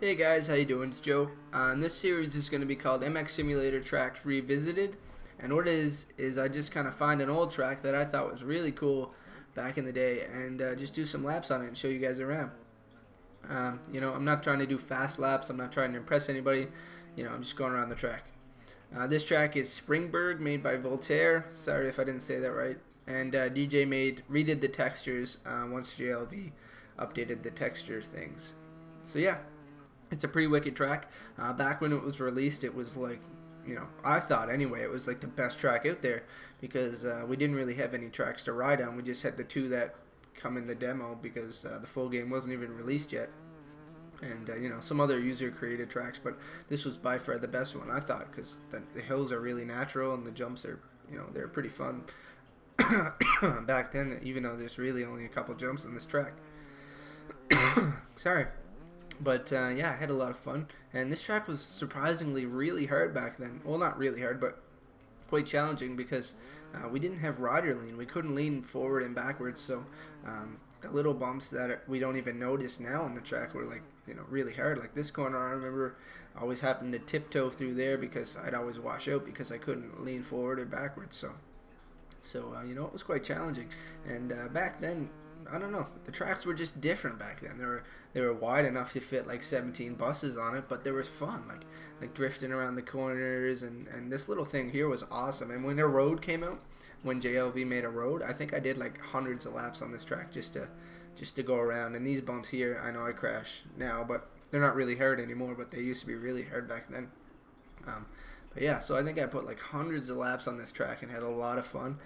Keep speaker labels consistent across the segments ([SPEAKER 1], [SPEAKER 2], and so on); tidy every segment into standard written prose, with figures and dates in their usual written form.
[SPEAKER 1] Hey guys, how you doing? It's Joe. And this series is going to be called MX Simulator Tracks Revisited. And what it is I just kind of find an old track that I thought was really cool back in the day and just do some laps on it and show you guys around. I'm not trying to do fast laps. I'm not trying to impress anybody. I'm just going around the track. This track is Springburg, made by Voltaire. Sorry if I didn't say that right. And DJ redid the textures once JLV updated the texture things. So yeah. It's a pretty wicked track. Back when it was released, it was like, I thought anyway, it was like the best track out there because we didn't really have any tracks to ride on. We just had the two that come in the demo because the full game wasn't even released yet. And, some other user-created tracks, but this was by far the best one, I thought, because the hills are really natural and the jumps are, they're pretty fun. Back then, even though there's really only a couple jumps on this track. Sorry. But yeah, I had a lot of fun, and this track was surprisingly really hard back then. Well, not really hard, but quite challenging because we didn't have rider lean. We couldn't lean forward and backwards, so the little bumps that we don't even notice now on the track were like, really hard. Like this corner, I remember always having to tiptoe through there because I'd always wash out because I couldn't lean forward or backwards. So it was quite challenging, and back then, I don't know. The tracks were just different back then. They were wide enough to fit like 17 buses on it, but they were fun, like drifting around the corners. And this little thing here was awesome. And when a road came out, when JLV made a road, I think I did like hundreds of laps on this track just to go around. And these bumps here, I know I crash now, but they're not really hard anymore. But they used to be really hard back then. But yeah, so I think I put like hundreds of laps on this track and had a lot of fun.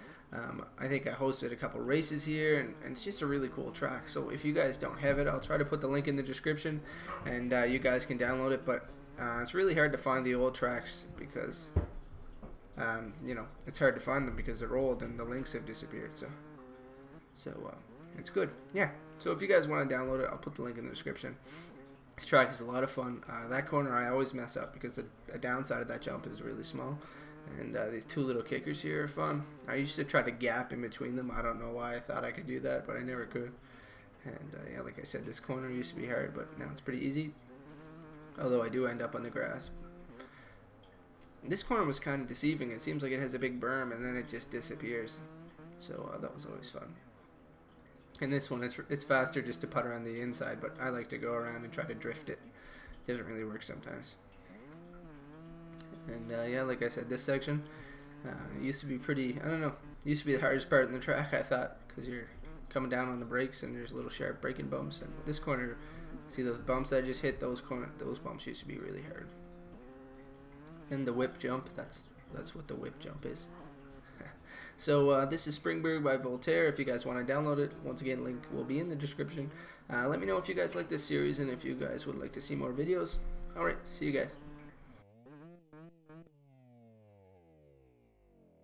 [SPEAKER 1] I think I hosted a couple races here, and it's just a really cool track. So if you guys don't have it, I'll try to put the link in the description, and you guys can download it. But it's really hard to find the old tracks because, it's hard to find them because they're old and the links have disappeared. So it's good. Yeah. So if you guys want to download it, I'll put the link in the description. This track is a lot of fun. That corner I always mess up because the downside of that jump is really small. And these two little kickers here are fun. I used to try to gap in between them. I don't know why I thought I could do that, but I never could. And yeah, like I said, this corner used to be hard, but now it's pretty easy. Although I do end up on the grass. This corner was kind of deceiving. It seems like it has a big berm, and then it just disappears. So that was always fun. And this one, it's faster just to putt around the inside, but I like to go around and try to drift it. It doesn't really work sometimes. And yeah, like I said, this section used to be pretty, I don't know, used to be the hardest part in the track, I thought, because you're coming down on the brakes and there's little sharp braking bumps. And this corner, see those bumps I just hit, those bumps used to be really hard. And the whip jump, that's what the whip jump is. So this is Springburg by Voltaire. If you guys want to download it, once again, link will be in the description. Let me know if you guys like this series and if you guys would like to see more videos. Alright, see you guys.